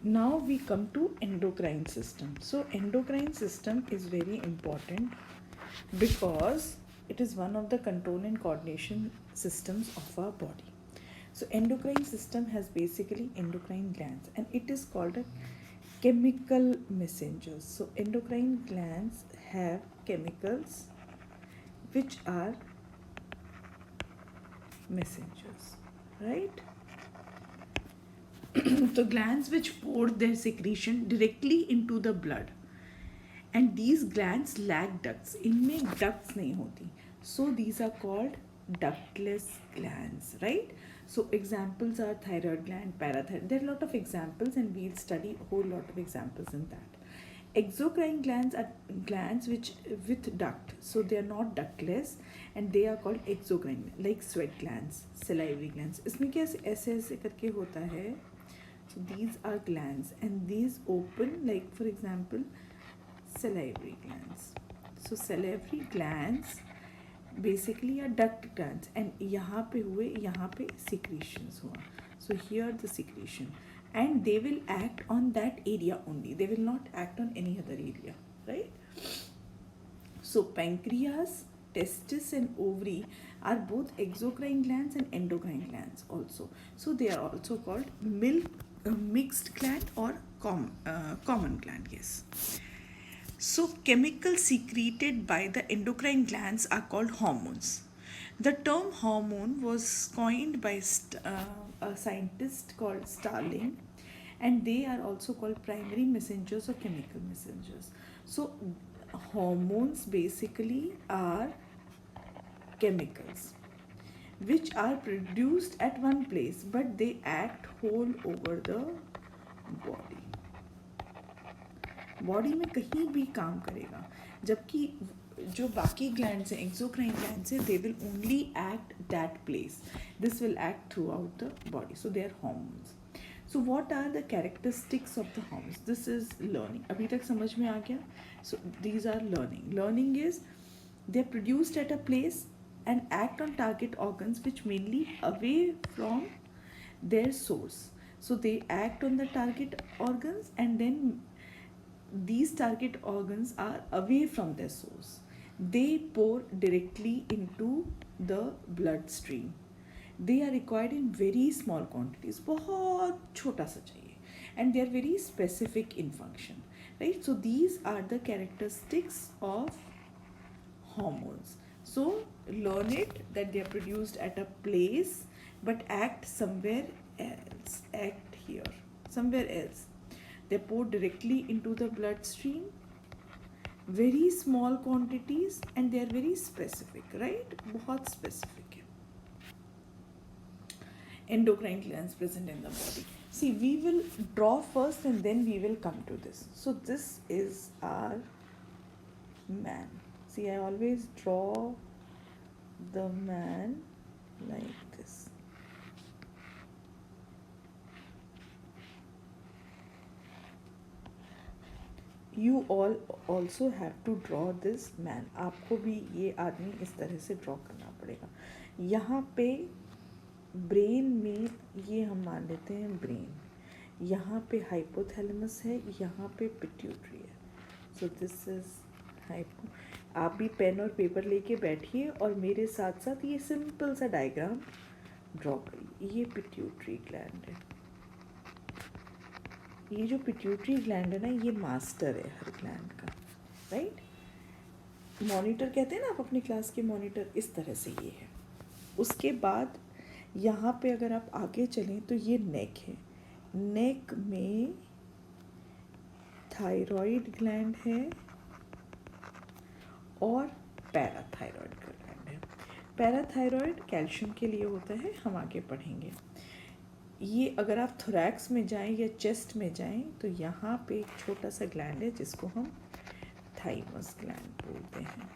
Now we come to endocrine system. So endocrine system is very important because it is one of the control and coordination systems of our body. So endocrine system has basically endocrine glands and it is called a chemical messengers. So endocrine glands have chemicals which are messengers, right? So glands which pour their secretion directly into the blood, and these glands lack ducts. इनमें ducts नहीं होती. So these are called ductless glands, right? So examples are thyroid gland, parathyroid. There are a lot of examples and we'll study a whole lot of examples in that. Exocrine glands are glands which with duct, so they are not ductless and they are called exocrine, like sweat glands, salivary glands. इसमें क्या ऐसे ऐसे करके होता है. So these are glands and these open, like for example salivary glands. So salivary glands basically are duct glands and यहाँ पे हुए, यहाँ पे secretions हुआ. So here the secretion and they will act on that area only. They will not act on any other area, right? So pancreas, testis and ovary are both exocrine glands and endocrine glands also. So they are also called mixed gland or common gland, yes. So chemicals secreted by the endocrine glands are called hormones. The term hormone was coined by a scientist called Starling, and they are also called primary messengers or chemical messengers. So hormones basically are chemicals which are produced at one place but they act whole over the body. Body में कहीं भी काम करेगा, जबकि जो बाकी glands हैं, exocrine glands हैं, they will only act that place. This will act throughout the body. So they are hormones. So what are the characteristics of the hormones? This is learning. अभी तक समझ में आ गया? So these are learning. Learning is they are produced at a place and act on target organs which mainly away from their source. So they act on the target organs and then these target organs are away from their source. They pour directly into the bloodstream. They are required in very small quantities. बहुत छोटा सा चाहिए. And they are very specific in function, right? So these are the characteristics of hormones. So learn it that they are produced at a place but act somewhere else. Act here, somewhere else. They pour directly into the bloodstream, very small quantities, and they are very specific, right? बहुत specific है. Endocrine glands present in the body. See, we will draw first and then we will come to this. So this is our man. See, I always draw the man like this. You all also have to draw this man. आपको भी ये आदमी इस तरह से draw करना पड़ेगा. यहाँ पे ब्रेन में ये हम मान लेते हैं ब्रेन. यहाँ पे हाइपोथैलेमस है, यहाँ पे पिट्यूटरी है. So this is hypo. आप भी पेन और पेपर लेके बैठिए और मेरे साथ साथ ये सिंपल सा डायग्राम ड्रॉ करिए. ये पिट्यूटरी ग्लैंड है. ये जो पिट्यूटरी ग्लैंड है ना, ये मास्टर है हर ग्लैंड का, राइट? मॉनिटर कहते हैं ना आप अपनी क्लास के मॉनिटर, इस तरह से ये है. उसके बाद यहाँ पे अगर आप आगे चलें तो ये नेक है. नेक में थायराइड ग्लैंड है और पैराथायरॉयड ग्लैंड है. पैराथायरॉयड कैल्शियम के लिए होता है, हम आगे पढ़ेंगे. ये अगर आप थोरैक्स में जाएं या चेस्ट में जाएं तो यहाँ पे एक छोटा सा ग्लैंड है जिसको हम थाइमस ग्लैंड बोलते हैं,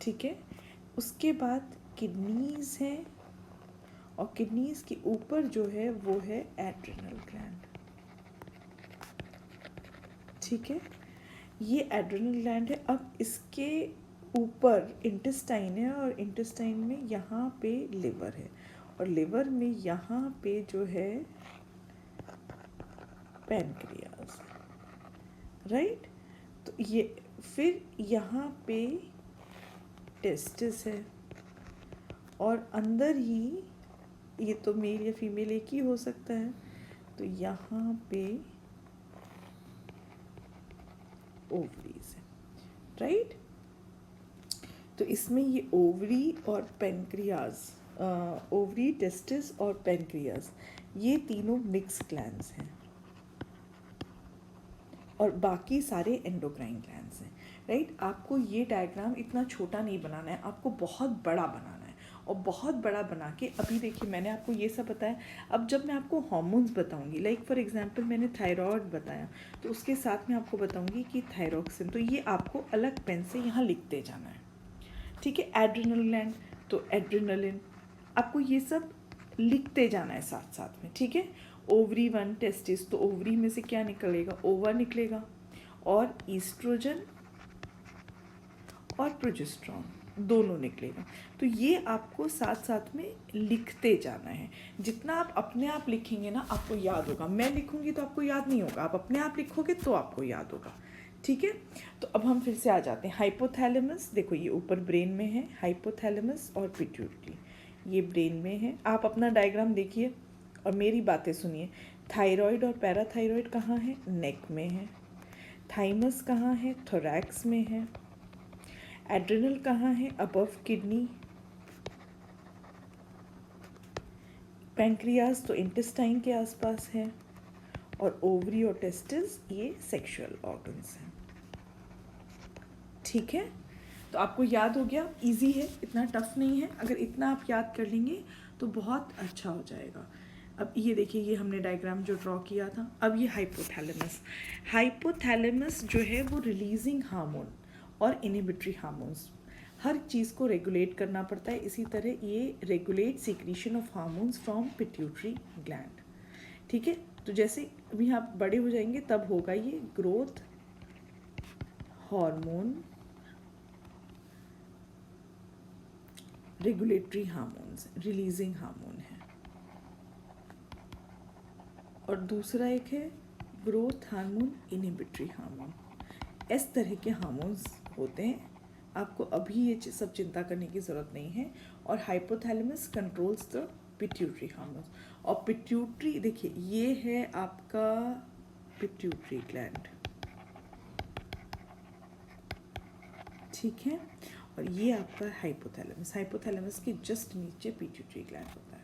ठीक है? उसके बाद किडनीज है और किडनीज के ऊपर जो है वो है एड्रिनल ग्लैंड, ठीक है? ये एड्रिनल ग्लैंड है. अब इसके ऊपर इंटेस्टाइन है और इंटेस्टाइन में यहाँ पे लिवर है और लिवर में यहाँ पे जो है पैनक्रियाज, राइट। तो ये फिर यहाँ पे टेस्टिस है, और अंदर ही, ये तो मेल या फीमेल एक ही हो सकता है, तो यहाँ पे ओवरीज है, राइट। तो इसमें ये ओवरी और पैनक्रियाज, ओवरी, टेस्टिस और पैनक्रियाज, ये तीनों मिक्स ग्लैंड्स हैं, और बाकी सारे एंडोक्राइन ग्लैंड्स हैं, राइट। आपको ये डायग्राम इतना छोटा नहीं बनाना है, आपको बहुत बड़ा बनाना है, और बहुत बड़ा बना के, अभी देखिए मैंने आपको ये सब बताया, अब जब मैं आपको हार्मोन्स बताऊंगी, लाइक फॉर एग्जांपल मैंने थायराइड बताया, तो उसके साथ में आपको बताऊंगी कि थायरोक्सिन, तो ये आपको अलग पेन से यहाँ लिखते जाना है, ठीक है। एड्रिनल ग्लैंड, तो एड्रिनलिन, आपको ये सब लिखते जाना है साथ साथ में, ठीक है। ओवरी 1, टेस्टिस, तो ओवरी में से क्या निकलेगा, ओवा निकलेगा, और ईस्ट्रोजन और प्रोजेस्टेरॉन दोनों निकलेगा। तो ये आपको साथ साथ में लिखते जाना है, जितना आप अपने आप लिखेंगे ना आपको याद होगा, मैं लिखूंगी तो आपको याद नहीं होगा, आप अपने आप लिखोगे तो आपको याद होगा, ठीक है। तो अब हम फिर से आ जाते हैं, हाइपोथैलेमस, देखो ये ऊपर ब्रेन में है, हाइपोथैलेमस और पिट्यूटरी, ये ब्रेन में है। आप अपना डायग्राम देखिए और मेरी बातें सुनिए। थायराइड और पैराथायराइड कहाँ है, नेक में है। थाइमस कहाँ है, थोरैक्स में है। एड्रिनल कहाँ है, अबव किडनी। पैंक्रियाज तो इंटेस्टाइन के आसपास है, और ओवरी और टेस्टिस ये सेक्सुअल ऑर्गन्स हैं, ठीक है। तो आपको याद हो गया, इजी है, इतना टफ नहीं है, अगर इतना आप याद कर लेंगे तो बहुत अच्छा हो जाएगा। अब ये देखिए, ये हमने डायग्राम जो ड्रॉ किया था, अब ये हाइपोथैलेमस, हाइपोथैलेमस जो है वो रिलीजिंग हार्मोन और इनहिबिटरी हार्मोन्स, हर चीज़ को रेगुलेट करना पड़ता है, इसी तरह ये regulate secretion of hormones from pituitary gland, ठीक है। तो जैसे अभी आप बड़े हो जाएंगे तब होगा ये growth hormone, regulatory hormones, releasing hormone है, और दूसरा एक है ग्रोथ हार्मोन, इनहिबिटरी हार्मोन। इस तरह के हार्मोन्स होते हैं, आपको अभी ये सब चिंता करने की ज़रूरत नहीं है। और hypothalamus controls the pituitary hormones, और पिट्यूटरी देखिए ये है आपका पिट्यूटरी ग्लैंड, ठीक है, और ये आपका हाइपोथैलेमस, हाइपोथैलेमस के जस्ट नीचे पिट्यूटरी ग्लैंड होता है।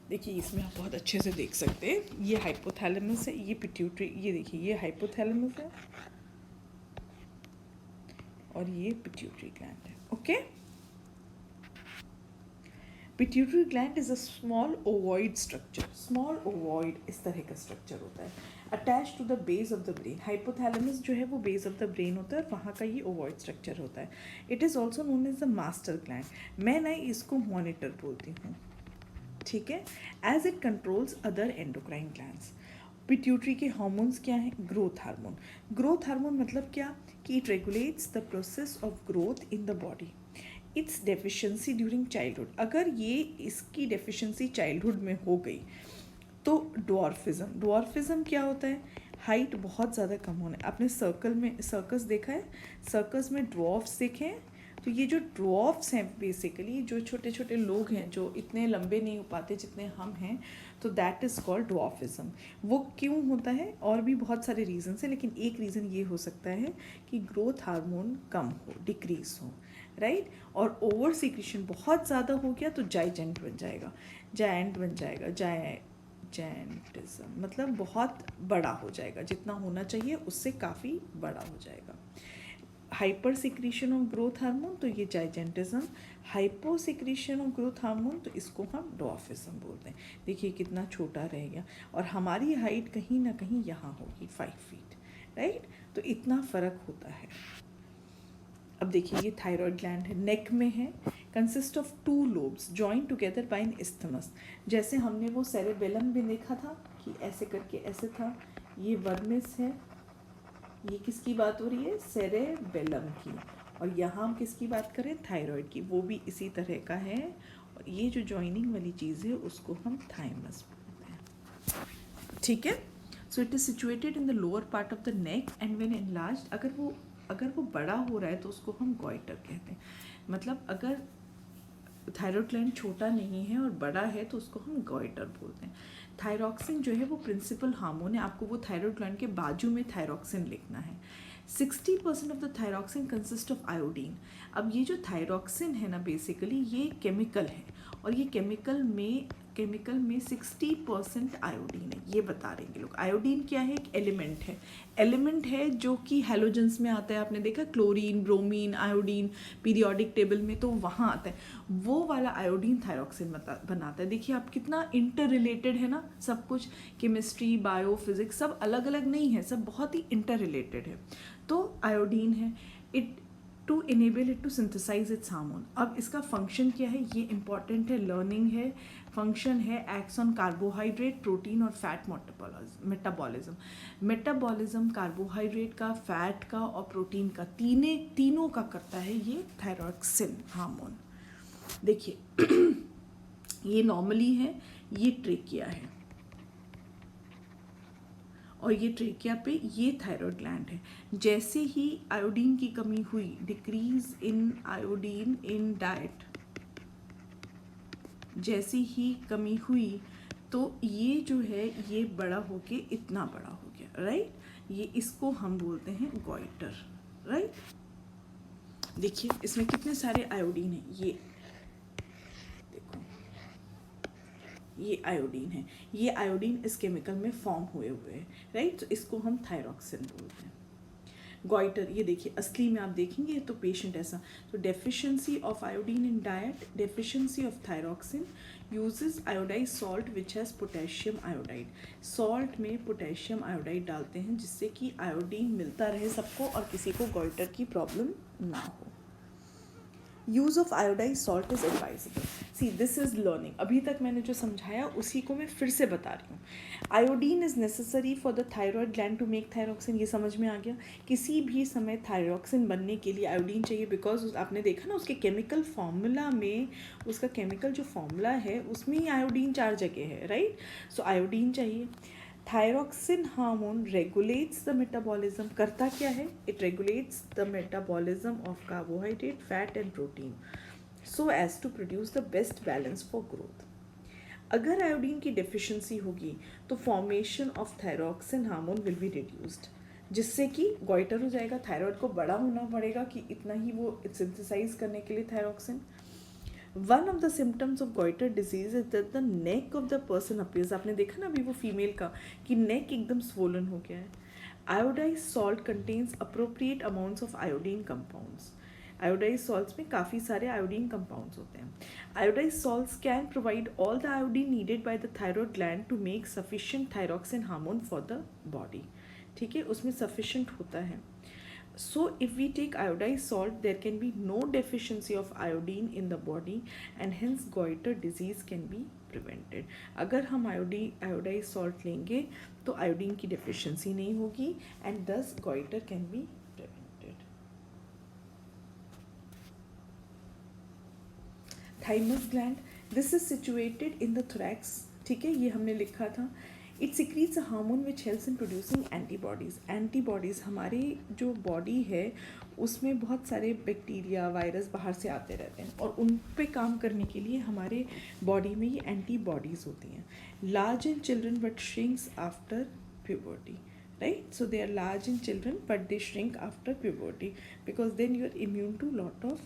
देखिए इसमें आप बहुत अच्छे से देख सकते हैं, ये हाइपोथैलेमस है, ये पिट्यूटरी, ये देखिए ये हाइपोथैलेमस है और ये पिट्यूटरी ग्लैंड है, okay. Pituitary gland is a small ovoid structure, small ovoid इस तरह का स्ट्रक्चर होता है, attach to the base of the brain. Hypothalamus जो है वो बेस ऑफ द ब्रेन होता है, वहाँ का ये ओवॉइड स्ट्रक्चर होता है। It is also known as the master gland, मैं ना इसको मॉनिटर बोलती हूँ, ठीक है, as it controls other endocrine glands. Pituitary के हार्मोन्स क्या हैं, ग्रोथ हार्मोन, ग्रोथ हार्मोन मतलब क्या कि it regulates the process of growth in the body. Its deficiency during childhood, अगर ये इसकी डेफिशिएंसी चाइल्डहुड में हो गई तो ड्वार्फिज्म, ड्वार्फिज्म क्या होता है, हाइट बहुत ज़्यादा कम होना। आपने सर्कस देखा है, सर्कस में ड्वार्फ्स देखे हैं, तो ये जो ड्वार्फ्स हैं बेसिकली, जो छोटे छोटे लोग हैं जो इतने लंबे नहीं हो पाते जितने हम हैं, तो दैट इज़ कॉल्ड ड्वार्फिज्म। वो क्यों होता है, और भी बहुत सारे रीज़न है, लेकिन एक रीज़न ये हो सकता है कि ग्रोथ हार्मोन कम हो, डिक्रीज हो, राइट। और ओवर सीक्रेशन बहुत ज़्यादा हो गया तो जाइजेंट बन जाएगा, जायंट बन जाएगा, जायंटिज्म मतलब बहुत बड़ा हो जाएगा, जितना होना चाहिए उससे काफ़ी बड़ा हो जाएगा। Hyper secretion of growth hormone तो ये gigantism, hypo secretion of growth hormone तो इसको हम ड्वार्फिज्म बोलते हैं। देखिए कितना छोटा रह गया, और हमारी हाइट कहीं ना कहीं यहाँ होगी 5 फीट, राइट। तो इतना फ़र्क होता है। अब देखिए ये थायराइड ग्लैंड है, नेक में है, consist of 2 lobes joint together by an isthmus. जैसे हमने वो सेरेबेलम भी देखा था कि ऐसे करके ऐसे था, ये वर्मिस है, ये किसकी बात हो रही है, सेरेबेलम की, और यहाँ हम किसकी बात करें, थायराइड की, वो भी इसी तरह का है, और ये जो जॉइनिंग वाली चीज़ है उसको हम थाइमस बोलते हैं, ठीक है। So it is situated in the lower part of the neck and when enlarged, अगर वो बड़ा हो रहा है तो उसको हम गॉइटर कहते हैं. मतलब अगर थायरॉयड ग्लैंड छोटा नहीं है और बड़ा है तो उसको हम गॉइटर बोलते हैं. थायरॉक्सिन जो है वो प्रिंसिपल हार्मोन है. आपको वो थायरॉयड ग्लैंड के बाजू में थायरॉक्सिन लिखना है. 60% of the thyroxine consist of iodine. अब ये जो थायरॉक्सिन है ना, बेसिकली ये केमिकल है, और ये केमिकल में 60% आयोडीन है. ये बता रहे हैं लोग. आयोडीन क्या है? एक एलिमेंट है जो कि हैलोजेंस में आता है. आपने देखा chlorine, bromine, iodine periodic table में, तो वहाँ आता है. वो वाला आयोडीन थायरॉक्सिन बनाता है. देखिए आप कितना इंटर रिलेटेड है ना सब कुछ. केमिस्ट्री, बायो, फिजिक्स सब अलग अलग नहीं है, सब बहुत ही इंटर रिलेटेड है. तो आयोडीन है it to enable it to synthesize its hormone. अब इसका फंक्शन क्या है, ये इंपॉर्टेंट है. लर्निंग है, फंक्शन है, एक्ट्स ऑन कार्बोहाइड्रेट, प्रोटीन और फैट मेटाबॉलिज्म कार्बोहाइड्रेट का, फैट का और प्रोटीन का, तीनों का करता है ये थायरॉक्सिन हार्मोन. देखिए ये नॉर्मली है, ये ट्रेकिया है, और ये ट्रेकिया पे ये थायरॉयड ग्लैंड है. जैसे ही आयोडीन की कमी हुई, decrease in iodine in diet, जैसे ही कमी हुई तो ये जो है ये बड़ा होके इतना बड़ा हो गया, राइट. ये इसको हम बोलते हैं गॉइटर, राइट. देखिए इसमें कितने सारे आयोडीन है. ये ये आयोडीन है, ये आयोडीन इस केमिकल में फॉर्म हुए हैं, राइट. तो इसको हम थायरॉक्सिन बोलते हैं. गॉइटर, ये देखिए असली में आप देखेंगे तो पेशेंट ऐसा. तो deficiency of iodine in diet, deficiency of thyroxine, uses iodise salt which has potassium iodide. Salt में पोटेशियम आयोडाइड डालते हैं जिससे कि आयोडीन मिलता रहे सबको और किसी को गॉइटर की प्रॉब्लम ना हो. Use of iodise salt is advisable. See this is learning. अभी तक मैंने जो समझाया उसी को मैं फिर से बता रही हूँ. Iodine is necessary for the thyroid gland to make thyroxine. ये समझ में आ गया. किसी भी समय थायरॉक्सिन बनने के लिए आयोडीन चाहिए, बिकॉज आपने देखा ना उसके केमिकल फॉर्मूला में, उसका केमिकल जो फॉर्मूला है उसमें ही आयोडीन 4 जगह है, राइट. सो आयोडीन चाहिए. Thyroxine hormone regulates the metabolism. करता क्या है? It regulates the metabolism of carbohydrate, fat and protein so as to produce the best balance for growth. अगर आयोडीन की डेफिशिएंसी होगी तो formation of thyroxine hormone will be reduced, जिससे कि goitre हो जाएगा. थायराइड को बड़ा होना पड़ेगा कि इतना ही वो सिंथेसाइज करने के लिए thyroxine. One of the symptoms of goitre disease is that the neck of the person appears. आपने देखा ना अभी वो फीमेल का कि नेक एकदम स्वोलन हो गया है. Iodised salt contains appropriate amounts of iodine compounds. Iodised salts में काफ़ी सारे आयोडीन कंपाउंड्स होते हैं. Iodised salts can provide all the iodine needed by the thyroid gland to make sufficient thyroxine hormone for the body. ठीक है, उसमें sufficient होता है. So if we take iodized salt, there can be no deficiency of iodine in the body and hence goiter disease can be prevented. अगर हम iodized salt लेंगे तो iodine की deficiency नहीं होगी and thus goiter can be prevented. Thymus gland, this is situated in the thorax. ठीक है, ये हमने लिखा था. It secretes a hormone which helps in producing antibodies. Antibodies हमारे जो बॉडी है उसमें बहुत सारे बैक्टीरिया, वायरस बाहर से आते रहते हैं और उन पे काम करने के लिए हमारे बॉडी में ये एंटीबॉडीज़ होती हैं. Large in children but shrinks after puberty, right? So they are large in children but they shrink after puberty because then you are immune to lot of